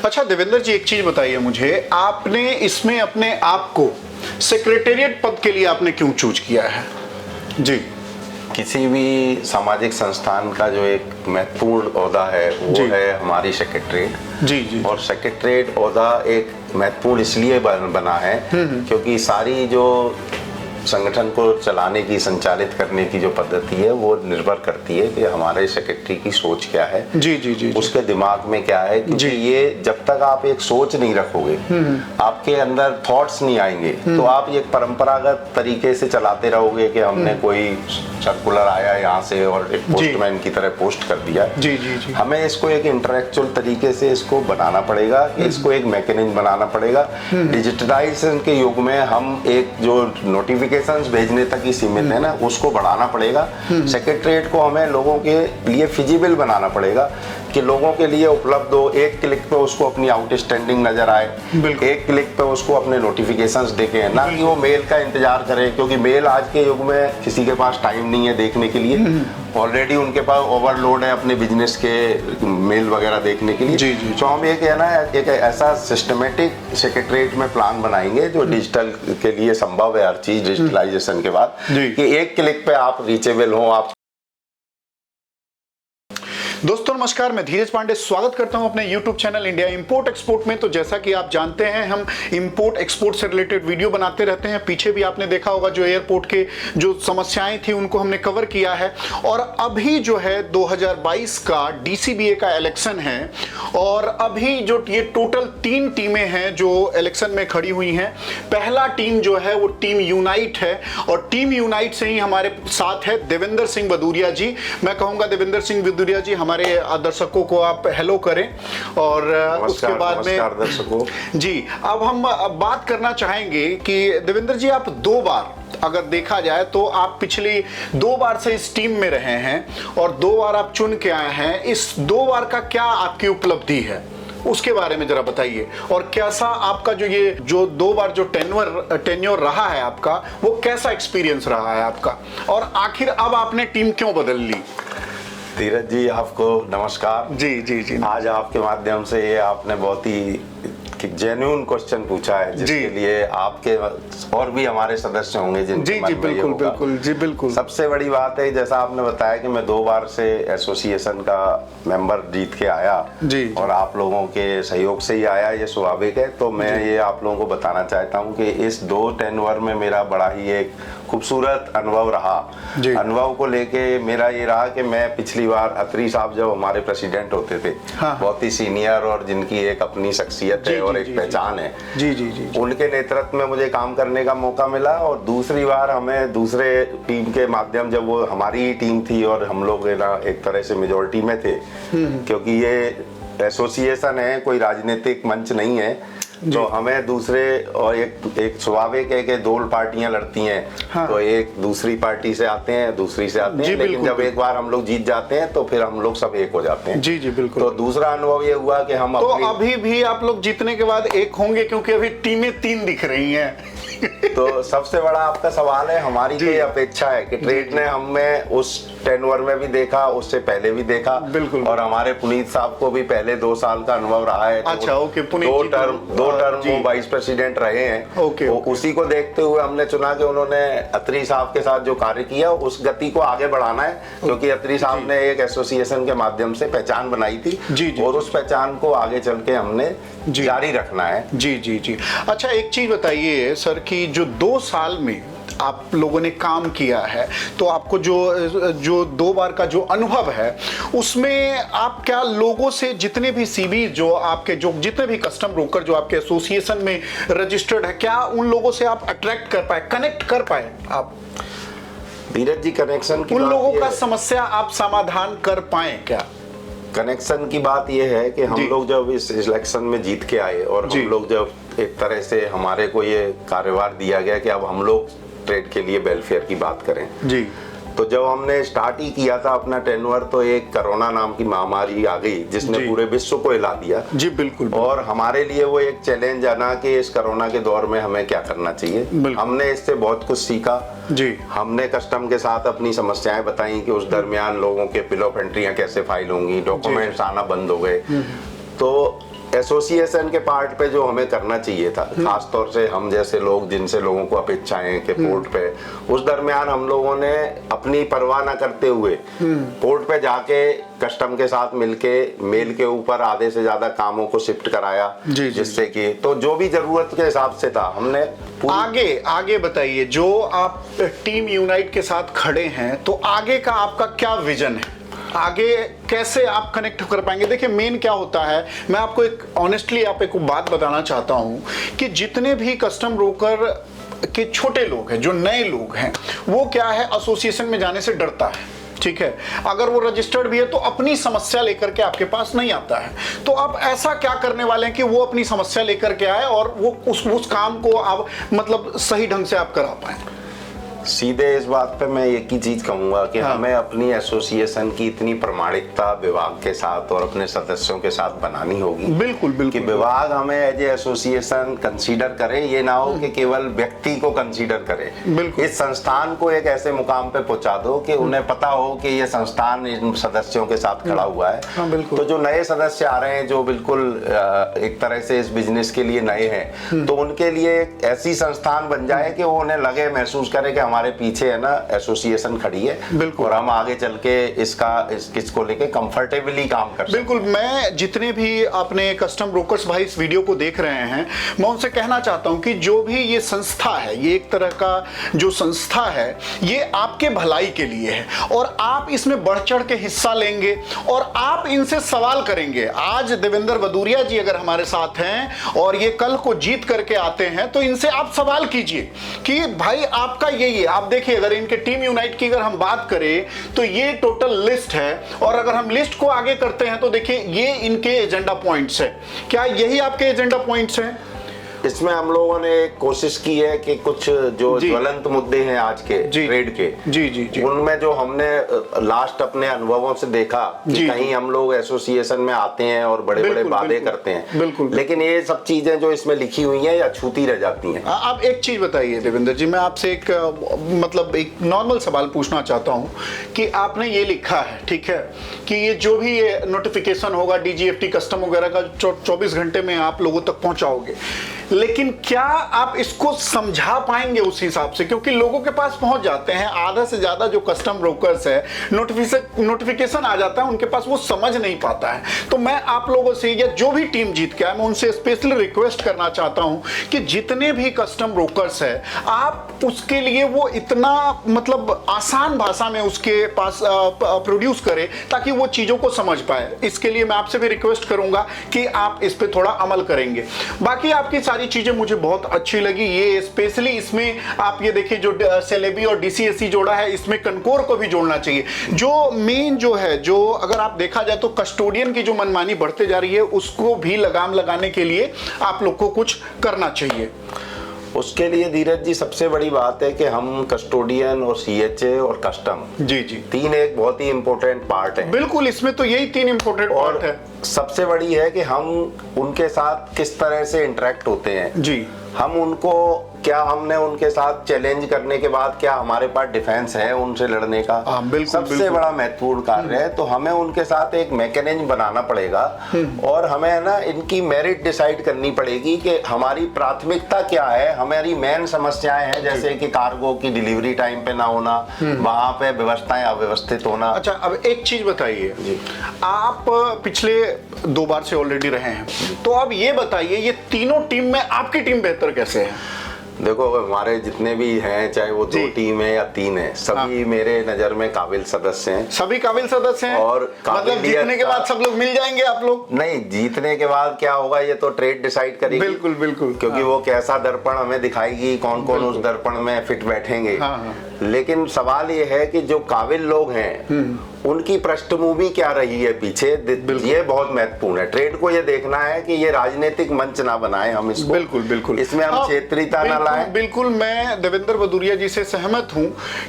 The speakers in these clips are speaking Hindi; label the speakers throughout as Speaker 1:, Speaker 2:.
Speaker 1: अच्छा देवेंद्र जी, एक चीज बताइए मुझे, आपने इसमें अपने आप को सेक्रेटेरिएट पद के लिए आपने क्यों चूज किया है? जी।
Speaker 2: किसी भी सामाजिक संस्थान का जो एक महत्वपूर्ण ओहदा है वो है हमारी सेक्रेटरीट।
Speaker 1: जी जी।
Speaker 2: और सेक्रेटरीट ओहदा एक महत्वपूर्ण इसलिए बना है क्योंकि सारी जो संगठन को चलाने की, संचालित करने की जो पद्धति है वो निर्भर करती है कि हमारे सेक्रेटरी की सोच क्या है।
Speaker 1: जी जी जी।
Speaker 2: उसके दिमाग में क्या है, क्योंकि ये जब तक आप एक सोच नहीं रखोगे, आपके अंदर थॉट्स नहीं आएंगे, तो आप एक परंपरागत तरीके से चलाते रहोगे कि हमने कोई सर्कुलर आया यहाँ से और एक पोस्टमैन की तरह पोस्ट कर दिया।
Speaker 1: जी जी जी।
Speaker 2: हमें इसको एक इंटरेक्चुअल तरीके से इसको बनाना पड़ेगा, इसको एक मैकेनिज्म बनाना पड़ेगा। डिजिटलाइजेशन के युग में हम एक जो नोटिफिकेशन भेजने तक ही सीमित है ना, उसको बढ़ाना पड़ेगा। सेक्रेटरीट को हमें लोगों के लिए फिजिबल बनाना पड़ेगा कि लोगों के लिए उपलब्ध हो, एक क्लिक पे उसको अपनी आउटस्टैंडिंग नजर आए, एक क्लिक पे उसको अपने नोटिफिकेशंस देखें, ना कि वो मेल का इंतजार करें, क्योंकि मेल आज के युग में किसी के पास टाइम नहीं है देखने के लिए। ऑलरेडी उनके पास ओवरलोड है अपने बिजनेस के मेल वगैरह देखने के लिए।
Speaker 1: जी जी।
Speaker 2: तो हम एक है ना एक ऐसा सिस्टमेटिक सेक्रेटरीट में प्लान बनाएंगे जो डिजिटल के लिए संभव है, हर चीज डिजिटलाइजेशन के बाद, कि एक क्लिक पे आप रीचेबल हो। आप
Speaker 1: दोस्तों नमस्कार, मैं धीरज पांडे स्वागत करता हूं अपने YouTube channel India import export में। तो जैसा कि आप जानते हैं, हम इंपोर्ट एक्सपोर्ट से रिलेटेड वीडियो बनाते रहते हैं। पीछे भी आपने देखा होगा जो एयरपोर्ट के जो समस्याएं थी उनको हमने कवर किया है। और अभी जो है 2022 का DCBA का इलेक्शन है, और अभी जो ये टोटल 3 टीमें हैं जो इलेक्शन में खड़ी हुई हैं। पहला टीम जो है वो टीम यूनाइट है, और टीम यूनाइट से ही हमारे साथ है देवेंद्र सिंह भदौरिया जी। मैं कहूंगा देवेंद्र सिंह भदौरिया जी हमारे दर्शकों को आप हेलो करें, और उसके बाद में
Speaker 2: दर्शकों
Speaker 1: जी अब हम बात करना चाहेंगे कि देवेंद्र जी, आप 2 बार अगर देखा जाए तो आप पिछली 2 बार से इस टीम में रहे हैं, और 2 बार आप चुन के आए हैं। इस 2 बार का क्या आपकी उपलब्धि है, उसके बारे में जरा बताइए। और कैसा आपका जो 2 बार जो टेन्योर रहा है आपका, वो कैसा एक्सपीरियंस रहा है आपका, और आखिर अब आपने टीम क्यों बदल ली?
Speaker 2: धीरज जी, आपको नमस्कार।
Speaker 1: जी जी जी।
Speaker 2: आज आपके माध्यम से ये आपने बहुत ही जेन्युइन क्वेश्चन पूछा है, जिसके लिए आपके और भी हमारे सदस्य होंगे जिनके मन में ये होगा।
Speaker 1: बिल्कुल जी बिल्कुल।
Speaker 2: सबसे बड़ी बात है, जैसा आपने बताया कि मैं 2 बार से एसोसिएशन का मेंबर जीत के आया
Speaker 1: जी,
Speaker 2: और आप लोगों के सहयोग से ही आया, ये स्वाभाविक है। तो मैं ये आप लोगों को बताना चाहता हूँ कि इस 2 टेन्योर में मेरा बड़ा ही एक खूबसूरत अनुभव रहा। अनुभव को लेके मेरा ये रहा कि मैं पिछली बार अत्री साहब जब हमारे प्रेसिडेंट होते थे, बहुत ही सीनियर और जिनकी एक अपनी शख्सियत है और एक पहचान है,
Speaker 1: जी जी जी,
Speaker 2: उनके नेतृत्व में मुझे काम करने का मौका मिला। और दूसरी बार हमें दूसरे टीम के माध्यम, जब वो हमारी टीम थी और हम लोग एक तरह से मेजोरिटी में थे, क्योंकि ये एसोसिएशन है, कोई राजनीतिक मंच नहीं है, तो हमें दूसरे और एक स्वाभाविक है कि 2 पार्टियां लड़ती हैं। हाँ। तो एक दूसरी पार्टी से आते हैं, दूसरी से आते हैं, लेकिन जब एक बार हम लोग जीत जाते हैं तो फिर हम लोग सब एक हो जाते हैं।
Speaker 1: जी जी बिल्कुल।
Speaker 2: तो दूसरा अनुभव ये हुआ कि हम
Speaker 1: तो अभी भी आप लोग जीतने के बाद एक होंगे, क्योंकि अभी टीमें 3 दिख रही हैं।
Speaker 2: तो सबसे बड़ा आपका सवाल है, हमारी कोई अपेक्षा है कि ट्रेड ने हमें उस टेन्योर में भी देखा, उससे पहले भी देखा,
Speaker 1: बिल्कुल।
Speaker 2: और हमारे पुनीत साहब को भी पहले 2 साल का अनुभव रहा है।
Speaker 1: अच्छा, ओके। पुनीत
Speaker 2: 2 टर्म वो वाइस प्रेसिडेंट रहे हैं।
Speaker 1: ओके,
Speaker 2: तो उसी को देखते हुए हमने चुना कि उन्होंने अत्री साहब के साथ जो कार्य किया उस गति को आगे बढ़ाना है, क्योंकि अत्री साहब ने एक एसोसिएशन के माध्यम से पहचान बनाई थी, और उस पहचान को आगे चल के हमने जारी रखना है।
Speaker 1: जी जी जी। अच्छा, एक चीज बताइए सर कि जो 2 साल में आप लोगों ने काम किया है, तो आपको जो 2 बार का जो अनुभव है, उसमें आप क्या लोगों से, जितने भी सीबी जो आपके जो जितने भी कस्टम ब्रोकर जो आपके एसोसिएशन में रजिस्टर्ड है, क्या उन लोगों से आप अट्रैक्ट कर पाए, कनेक्ट कर पाए आप?
Speaker 2: धीरज जी, कनेक्शन की
Speaker 1: उन लोगों का समस्या आप समाधान कर पाए क्या?
Speaker 2: कनेक्शन की बात यह है कि हम लोग जब इस इलेक्शन में जीत के आए, और हम लोग जब एक तरह से हमारे को ये कार्यभार दिया गया कि अब हम लोग ट्रेड के लिए वेलफेयर की बात करें जी, तो जब हमने स्टार्ट ही किया था अपना टेन्योर, तो एक कोरोना नाम की महामारी आ गई जिसने पूरे विश्व को हिला दिया।
Speaker 1: जी बिल्कुल।
Speaker 2: और हमारे लिए वो एक चैलेंज आना कि इस कोरोना के दौर में हमें क्या करना चाहिए। हमने इससे बहुत कुछ सीखा जी। हमने कस्टम के साथ अपनी समस्याएं बताई कि उस दरमियान लोगों के बिल ऑफ एंट्रियां कैसे फाइल होंगी, डॉक्यूमेंट्स आना बंद हो गए। तो एसोसिएशन के पार्ट पे जो हमें करना चाहिए था, खास तौर से हम जैसे लोग जिनसे लोगों को अपेक्षाएं कि पोर्ट पे, उस दरमियान हम लोगों ने अपनी परवाह न करते हुए पोर्ट पे जाके कस्टम के साथ मिलके मेल के ऊपर आधे से ज्यादा कामों को शिफ्ट कराया, जिससे कि तो जो भी जरूरत के हिसाब से था हमने
Speaker 1: आगे बताइए। जो आप टीम यूनाइट के साथ खड़े हैं तो आगे का आपका क्या विजन है, आगे कैसे आप कनेक्ट कर पाएंगे? देखिए मेन क्या होता है, मैं आपको एक ऑनेस्टली आप एक बात बताना चाहता हूं कि जितने भी कस्टम ब्रोकर के छोटे लोग हैं, जो नए लोग हैं, वो क्या है, एसोसिएशन में जाने से डरता है। ठीक है, अगर वो रजिस्टर्ड भी है तो अपनी समस्या लेकर के आपके पास नहीं आता है। तो आप ऐसा क्या करने वाले हैं कि वो अपनी समस्या लेकर के आए और वो उस काम को आप मतलब सही ढंग से आप करा पाए?
Speaker 2: सीधे इस बात पे मैं एक ही चीज कहूंगा कि हमें अपनी एसोसिएशन की इतनी प्रामाणिकता विभाग के साथ और अपने सदस्यों के साथ बनानी होगी।
Speaker 1: बिल्कुल बिल्कुल।
Speaker 2: कि विभाग हमें एज ए एसोसिएशन कंसीडर करे, ये ना हो कि केवल व्यक्ति को कंसीडर करे।
Speaker 1: बिल्कुल।
Speaker 2: इस संस्थान को एक ऐसे मुकाम पे पहुंचा दो कि उन्हें पता हो कि ये संस्थान इन सदस्यों के साथ खड़ा हुआ है।
Speaker 1: हाँ, बिल्कुल।
Speaker 2: तो जो नए सदस्य आ रहे हैं, जो बिल्कुल एक तरह से इस बिजनेस के लिए नए हैं, तो उनके लिए एक ऐसी संस्थान बन जाए कि वो उन्हें लगे, महसूस करे कि हमारे पीछे है ना एसोसिएशन खड़ी है और हम आगे चल के इसको लेके कंफर्टेबली काम कर सकते।
Speaker 1: बिल्कुल। मैं जितने भी अपने कस्टम ब्रोकर्स भाई इस वीडियो को देख रहे हैं, मैं उनसे कहना चाहता हूं कि जो भी ये संस्था है, ये एक तरह का जो संस्था है, ये आपके भलाई के लिए है और आप इसमें बढ़ चढ़ के हिस्सा लेंगे और आप इनसे सवाल करेंगे। आज देवेंद्र भदौरिया जी अगर हमारे साथ हैं और ये कल को जीत करके आते हैं, तो इनसे आप सवाल कीजिए कि भाई आपका यही है। आप देखिए, अगर इनके टीम यूनाइट की अगर हम बात करें तो ये टोटल लिस्ट है और अगर हम लिस्ट को आगे करते हैं तो देखिए ये इनके एजेंडा पॉइंट्स है। क्या यही आपके एजेंडा पॉइंट्स हैं?
Speaker 2: इसमें हम लोगों ने कोशिश की है कि कुछ जो ज्वलंत मुद्दे हैं आज के ट्रेड के, जी, उनमें जो हमने लास्ट अपने अनुभवों से देखा कि कहीं हम लोग एसोसिएशन में आते हैं और बड़े बड़े वादे करते हैं, लेकिन ये सब चीजें जो इसमें लिखी हुई हैं या छूती रह जाती हैं।
Speaker 1: आप एक चीज बताइए देवेंद्र जी, मैं आपसे एक मतलब एक नॉर्मल सवाल पूछना चाहता हूं कि आपने ये लिखा है, ठीक है, कि ये जो भी ये नोटिफिकेशन होगा DGFT कस्टम वगैरह का 24 घंटे में आप लोगों तक पहुंचाओगे, लेकिन क्या आप इसको समझा पाएंगे उस हिसाब से? क्योंकि लोगों के पास पहुंच जाते हैं, आधा से ज्यादा जो कस्टम ब्रोकर्स है, नोटिफिकेशन आ जाता है, उनके पास वो समझ नहीं पाता है। तो मैं आप लोगों से या जो भी टीम जीत के आए, मैं उनसे स्पेशली रिक्वेस्ट करना चाहता हूं कि जितने भी कस्टम ब्रोकर्स है, आप उसके लिए वो इतना मतलब आसान भाषा में उसके पास प्रोड्यूस करें ताकि वो चीजों को समझ पाए। इसके लिए मैं आपसे भी रिक्वेस्ट करूंगा कि आप इस पे थोड़ा अमल करेंगे। बाकी आपकी सारी चीजें मुझे बहुत अच्छी लगी। ये स्पेशली इसमें आप ये देखिए जो सेलेबी और DCSE जोड़ा है, इसमें कनकोर को भी जोड़ना चाहिए। जो मेन जो है, जो अगर आप देखा जाए तो कस्टोडियन की जो मनमानी बढ़ते जा रही है, उसको भी लगाम लगाने के लिए आप लोग को कुछ करना चाहिए।
Speaker 2: उसके लिए धीरज जी सबसे बड़ी बात है कि हम कस्टोडियन और CHA और कस्टम, जी तीन एक बहुत ही इंपॉर्टेंट पार्ट है।
Speaker 1: बिल्कुल, इसमें तो यही तीन इंपॉर्टेंट पार्ट है।
Speaker 2: सबसे बड़ी है कि हम उनके साथ किस तरह से इंटरेक्ट होते हैं। जी, हम उनको क्या हमने उनके साथ चैलेंज करने के बाद क्या हमारे पास डिफेंस है उनसे लड़ने का? सबसे बड़ा महत्वपूर्ण कार्य है। तो हमें उनके साथ एक मैकेनिज्म बनाना पड़ेगा और हमें है ना इनकी मेरिट डिसाइड करनी पड़ेगी कि हमारी प्राथमिकता क्या है। हमारी मेन समस्याएं हैं जैसे कि कार्गो की डिलीवरी टाइम पे ना होना, वहां पे व्यवस्थाएं अव्यवस्थित होना।
Speaker 1: अच्छा, अब एक चीज बताइए, आप पिछले 2 बार से ऑलरेडी रहे हैं, तो अब ये बताइए ये तीनों टीम में आपकी टीम बेहतर कैसे है?
Speaker 2: देखो, हमारे जितने भी हैं, चाहे वो 2 टीम है या 3 है, सभी मेरे नजर में काबिल सदस्य हैं।
Speaker 1: सभी काबिल सदस्य हैं और मतलब जीतने के बाद सब लोग मिल जाएंगे आप लोग? नहीं,
Speaker 2: जीतने के बाद क्या होगा ये तो ट्रेड डिसाइड करेगी।
Speaker 1: बिल्कुल बिल्कुल,
Speaker 2: क्योंकि वो कैसा दर्पण हमें दिखाएगी, कौन कौन उस दर्पण में फिट बैठेंगे। लेकिन सवाल ये है कि जो काबिल लोग हैं उनकी पृष्ठभूमि क्या रही है पीछे, ये बहुत महत्वपूर्ण है। ट्रेड को ये देखना है कि ये राजनीतिक मंच ना बनाए हम इसको। बिल्कुल, इसमें हम क्षेत्रीयता ना लाएं।
Speaker 1: बिल्कुल, मैं देवेंद्र भदौरिया जी से सहमत हूं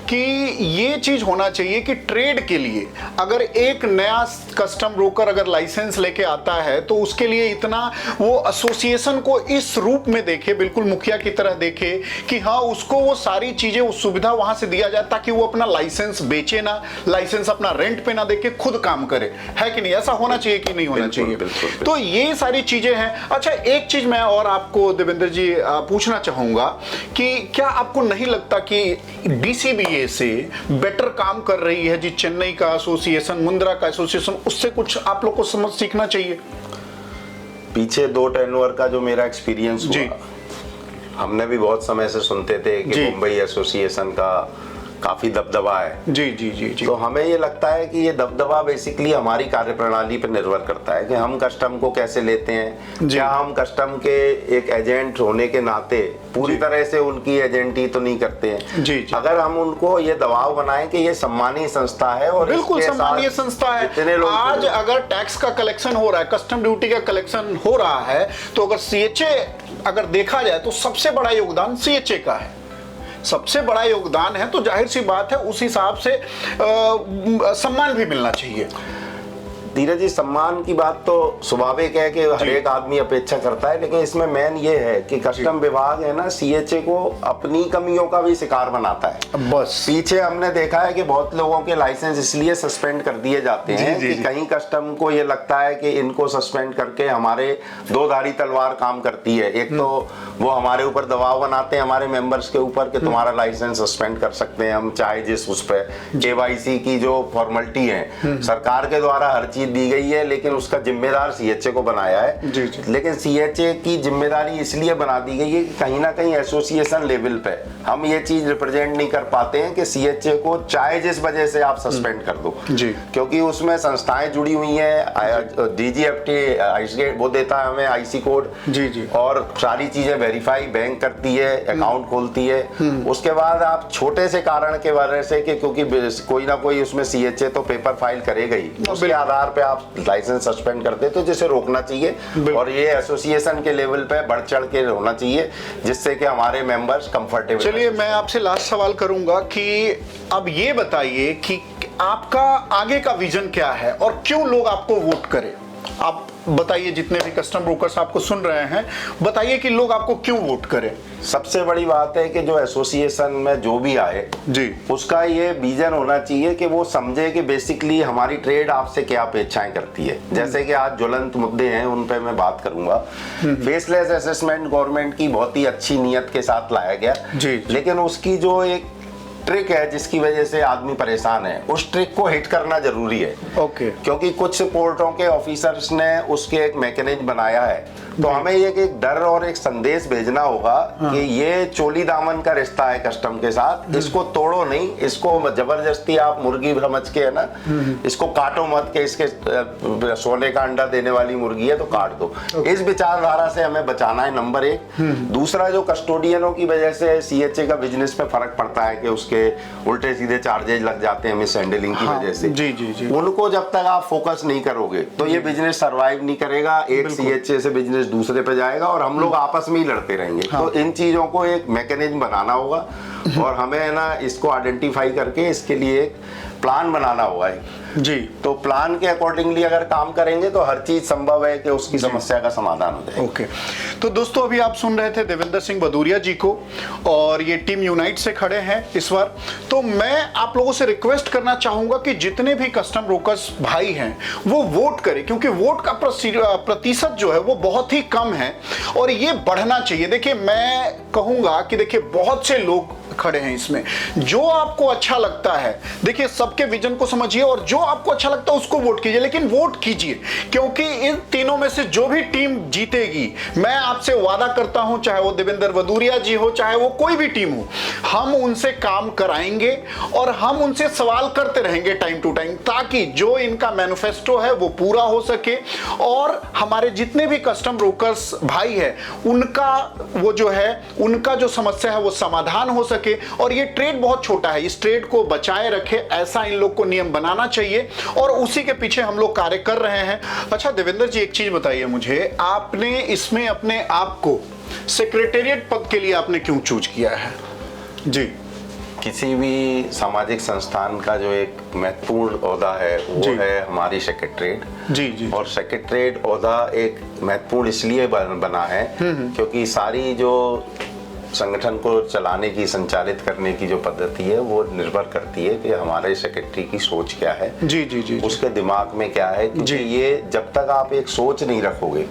Speaker 1: कि ये चीज होना चाहिए कि ट्रेड के लिए अगर एक नया कस्टम ब्रोकर अगर लाइसेंस लेके आता है तो उसके लिए इतना वो एसोसिएशन को इस रूप में देखे, बिल्कुल मुखिया की तरह देखे कि हाँ उसको वो सारी चीजें, वो सुविधा वहां से दिया जाए ताकि वो अपना लाइसेंस बेचे ना, लाइसेंस अपना रेंट पे ना देके खुद काम करे, है कि नहीं? ऐसा होना चाहिए कि नहीं होना चाहिए?
Speaker 2: बिल्कुल।
Speaker 1: तो ये सारी चीजें हैं। अच्छा, एक चीज मैं और आपको देवेंद्र जी पूछना चाहूंगा कि क्या आपको नहीं लगता कि डीसीबीए से बेटर काम कर रही है जी चेन्नई का एसोसिएशन, मुंद्रा का एसोसिएशन, उससे कुछ आप लोग को समझ सीखना चाहिए?
Speaker 2: पीछे 2 टर्नओवर का जो मेरा एक्सपीरियंस
Speaker 1: जी।
Speaker 2: हुआ, हमने भी बहुत समय से सुनते थे कि
Speaker 1: जी।
Speaker 2: मुंबई एसोसिएशन का काफी दबदबा है।
Speaker 1: जी जी जी जी।
Speaker 2: तो हमें ये लगता है कि ये दबदबा बेसिकली हमारी कार्यप्रणाली पर निर्भर करता है कि हम कस्टम को कैसे लेते हैं।
Speaker 1: जी।
Speaker 2: क्या हम कस्टम के एक एजेंट होने के नाते पूरी तरह से उनकी एजेंटी तो नहीं करते हैं।
Speaker 1: जी जी।
Speaker 2: अगर हम उनको ये दबाव बनाएं कि ये सम्मानीय संस्था है और
Speaker 1: बिल्कुल
Speaker 2: इसके
Speaker 1: सम्मानीय
Speaker 2: साथ
Speaker 1: संस्था है।
Speaker 2: जितने लोग
Speaker 1: आज अगर टैक्स का कलेक्शन हो रहा है, कस्टम ड्यूटी का कलेक्शन हो रहा है, तो अगर सीएचए अगर देखा जाए तो सबसे बड़ा योगदान सीएचए का है, सबसे बड़ा योगदान है। तो जाहिर सी बात है उस हिसाब से सम्मान भी मिलना चाहिए।
Speaker 2: धीरज जी, सम्मान की बात तो स्वाभाविक है कि हर एक आदमी अपेक्षा करता है, लेकिन इसमें मेन ये है कि कस्टम विभाग है ना, सीएचए को अपनी कमियों का भी शिकार बनाता है।
Speaker 1: बस
Speaker 2: पीछे हमने देखा है कि बहुत लोगों के लाइसेंस इसलिए सस्पेंड कर दिए जाते हैं कि कहीं कस्टम को ये लगता है कि इनको सस्पेंड करके हमारे दो धारी तलवार काम करती है। एक तो वो हमारे ऊपर दबाव बनाते हैं हमारे मेंबर्स के ऊपर कि तुम्हारा लाइसेंस सस्पेंड कर सकते हैं हम, चाहे जिस उस पर केवाईसी की जो फॉर्मेलिटी है सरकार के द्वारा हर चीज दी गई है, लेकिन उसका जिम्मेदार सीएचए को बनाया है।
Speaker 1: जी जी।
Speaker 2: लेकिन सीएचए की जिम्मेदारी इसलिए बना दी गई है कि कहीं ना कहीं एसोसिएशन लेवल पे हम ये चीज रिप्रेजेंट नहीं कर पाते हैं कि सीएचए को चाहे जिस वजह से आप सस्पेंड कर दो
Speaker 1: जी,
Speaker 2: क्योंकि उसमें संस्थाएं जुड़ी हुई हैं। डीजीएफटी वो देता है हमें आईसी कोड
Speaker 1: जी जी,
Speaker 2: और सारी चीजें वेरीफाई बैंक करती है, अकाउंट खोलती है। उसके बाद आप छोटे से कारण के वजह से कि क्योंकि कोई ना कोई उसमें सीएचए तो पेपर फाइल करेगा ही, उसके आधार पे आप लाइसेंस सस्पेंड करते तो जिसे रोकना चाहिए और ये एसोसिएशन के लेवल पे बढ़ चढ़ के होना चाहिए जिससे कि हमारे मेंबर्स कंफर्टेबल।
Speaker 1: चलिए मैं आपसे लास्ट सवाल करूंगा कि अब ये बताइए कि आपका आगे का विजन क्या है और क्यों लोग आपको वोट करें? आप बताइए, जितने भी कस्टम ब्रोकर्स आपको सुन रहे हैं, बताइए कि लोग आपको क्यों वोट करें।
Speaker 2: सबसे बड़ी बात है कि जो एसोसिएशन में जो भी आए जी, उसका ये विजन होना चाहिए कि वो समझे कि बेसिकली हमारी ट्रेड आपसे क्या अपेक्षाएं करती है। जैसे कि आज ज्वलंत मुद्दे हैं उन पे मैं बात करूंगा। फेसलेस असेसमेंट गवर्नमेंट की बहुत ही अच्छी नियत के साथ लाया गया जी, लेकिन उसकी जो एक ट्रिक है जिसकी वजह से आदमी परेशान है, उस ट्रिक को हिट करना जरूरी है। ओके। क्योंकि कुछ पोर्टों के ऑफिसर्स ने उसके एक मैकेनिज्म बनाया है, तो हमें ये एक डर और एक संदेश भेजना होगा कि ये चोली दामन का रिश्ता है कस्टम के साथ, इसको तोड़ो नहीं, इसको जबरदस्ती आप मुर्गी समझ के है ना, इसको काटो मत के इसके सोने का अंडा देने वाली मुर्गी है तो काट दो। इस विचारधारा से हमें बचाना है, नंबर एक। दूसरा, जो कस्टोडियनों की वजह से सीएचए का बिजनेस पे फर्क पड़ता है कि उसके उल्टे सीधे चार्जेज लग जाते हैं मिस हैंडलिंग की वजह से, जी जी जी, उनको जब तक आप फोकस नहीं करोगे तो ये बिजनेस सरवाइव नहीं करेगा। एक सीएचए से बिजनेस दूसरे पे जाएगा और हम लोग आपस में ही लड़ते रहेंगे। तो इन चीजों को एक मैकेनिज्म बनाना होगा और हमें है ना इसको आइडेंटिफाई करके इसके लिए एक प्लान बनाना होगा जी। तो प्लान के अकॉर्डिंगली अगर काम करेंगे तो हर चीज संभव है कि उसकी समस्या का समाधान हो जाए।
Speaker 1: ओके। तो दोस्तों अभी आप सुन रहे थे देवेंद्र सिंह भदौरिया जी को और ये टीम यूनाइट से खड़े हैं इस बार। तो मैं आप लोगों से रिक्वेस्ट करना चाहूंगा कि जितने भी कस्टम ब्रोकर्स भाई हैं वो वोट करें, क्योंकि वोट का प्रतिशत जो है वो बहुत ही कम है और ये बढ़ना चाहिए। देखिए मैं कहूंगा कि देखिए बहुत से लोग खड़े हैं इसमें, जो आपको अच्छा लगता है, देखिए सबके विजन को समझिए और जो आपको अच्छा लगता है उसको वोट कीजिए, लेकिन वोट कीजिए, क्योंकि इन तीनों में से जो भी टीम जीतेगी, मैं आपसे वादा करता हूं, चाहे वो देवेंद्र भदौरिया जी हो, चाहे वो कोई भी टीम हो, हम उनसे काम कराएंगे और हम उनसे सवाल करते रहेंगे टाइम टू टाइम, ताकि जो इनका मैनिफेस्टो है वो पूरा हो सके और हमारे जितने भी कस्टम ब्रोकर्स भाई है उनका वो जो है उनका जो समस्या है वो समाधान हो सके। और ये ट्रेड बहुत छोटा है, इस ट्रेड को बचाए रखे, ऐसा इन लोग को नियम बनाना चाहिए और उसी के पीछे हम लोग कार्य कर रहे हैं। अच्छा देवेंद्र जी, एक चीज बताइए मुझे, आपने इसमें अपने आप को सेक्रेटेरिएट पद के लिए आपने क्यों चूज किया है? जी।
Speaker 2: किसी भी सामाजिक संस्थान का जो एक महत्वपूर्ण ओहदा है वो है हमारी सेक्रेटरीट जी जी, और सेक्रेटरीट ओहदा एक महत्वपूर्ण इसलिए बना है क्योंकि सारी जो संगठन को चलाने की, संचालित करने की जो पद्धति है वो निर्भर करती है कि हमारे सेक्रेटरी की सोच क्या है,
Speaker 1: जी जी जी,
Speaker 2: उसके दिमाग में क्या है। क्योंकि ये जब तक आप एक सोच नहीं रखोगे,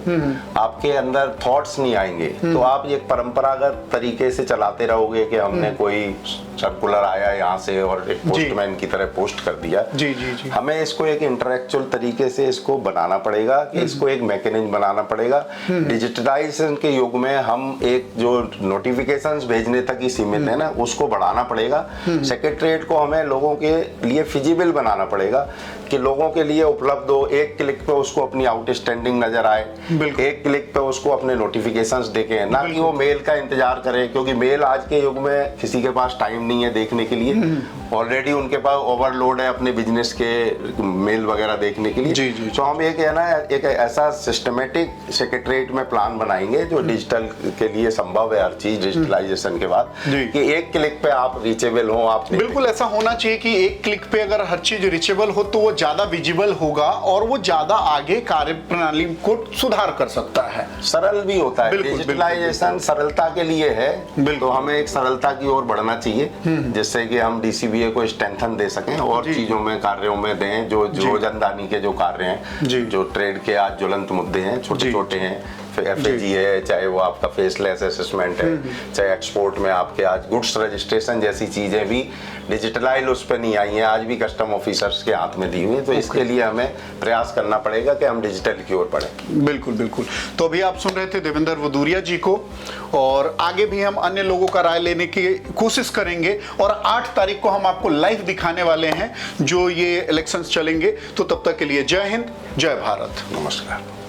Speaker 2: आपके अंदर थॉट्स नहीं आएंगे, तो आप एक परंपरागत तरीके से चलाते रहोगे कि हमने कोई सर्कुलर आया यहाँ से और एक पोस्टमैन की तरह पोस्ट कर दिया।
Speaker 1: जी जी जी,
Speaker 2: हमें इसको एक इंटरेक्चुअल तरीके से इसको बनाना पड़ेगा कि इसको एक मैकेनिज्म बनाना पड़ेगा। डिजिटलाइजेशन के युग में हम एक जो नोटिफिकेशंस भेजने तक ही सीमित है ना, उसको बढ़ाना पड़ेगा। सेक्रेटरीट को हमें लोगों के लिए फिजिबल बनाना पड़ेगा कि लोगों के लिए उपलब्ध हो, एक क्लिक पे उसको अपनी आउटस्टैंडिंग नजर आए, एक क्लिक पे उसको अपने नोटिफिकेशंस देखें, ना कि वो मेल का इंतजार करे, क्योंकि मेल आज के युग में किसी के पास टाइम नहीं है देखने के लिए। ऑलरेडी उनके पास ओवरलोड है अपने बिजनेस के मेल वगैरह देखने के लिए।
Speaker 1: जी जी,
Speaker 2: तो हम एक है ना, एक ऐसा सिस्टमेटिक सेक्रेटरीट में प्लान बनाएंगे जो डिजिटल के लिए संभव है, हर चीज डिजिटलाइजेशन के बाद, कि एक क्लिक पे आप रीचेबल हो। आप
Speaker 1: बिल्कुल ऐसा होना चाहिए कि एक क्लिक पे अगर हर चीज रीचेबल हो तो वो ज्यादा विजिबल होगा और वो ज्यादा आगे कार्य प्रणाली को सुधार कर सकता है,
Speaker 2: सरल भी होता है। डिजिटलाइजेशन सरलता के लिए है, तो हमें एक सरलता की ओर बढ़ना चाहिए, जिससे कि हम डीसीबीए को स्ट्रेंथन दे सकें और चीजों में, कार्यों में दें जो रोजंदारी के जो कार्य हैं, जो ट्रेड के आज ज्वलंत मुद्दे हैं, छोटे छोटे हैं, एफएजी है, चाहे वो आपका फेसलेस असेसमेंट है, चाहे एक्सपोर्ट में आपके आज गुड्स रजिस्ट्रेशन जैसी चीजें भी डिजिटलाइज उस पर नहीं आई हैं, आज भी कस्टम ऑफिसर्स के हाथ में दी हुई है। तो इसके लिए हमें प्रयास करना पड़ेगा कि हम डिजिटल की ओर बढ़ें।
Speaker 1: बिल्कुल बिल्कुल। तो अभी आप सुन रहे थे देवेंद्र वदूरिया जी को, और आगे भी हम अन्य लोगों का राय लेने की कोशिश करेंगे, और 8 तारीख को हम आपको लाइव दिखाने वाले हैं जो ये इलेक्शंस चलेंगे। तो तब तक के लिए जय हिंद, जय भारत,
Speaker 2: नमस्कार।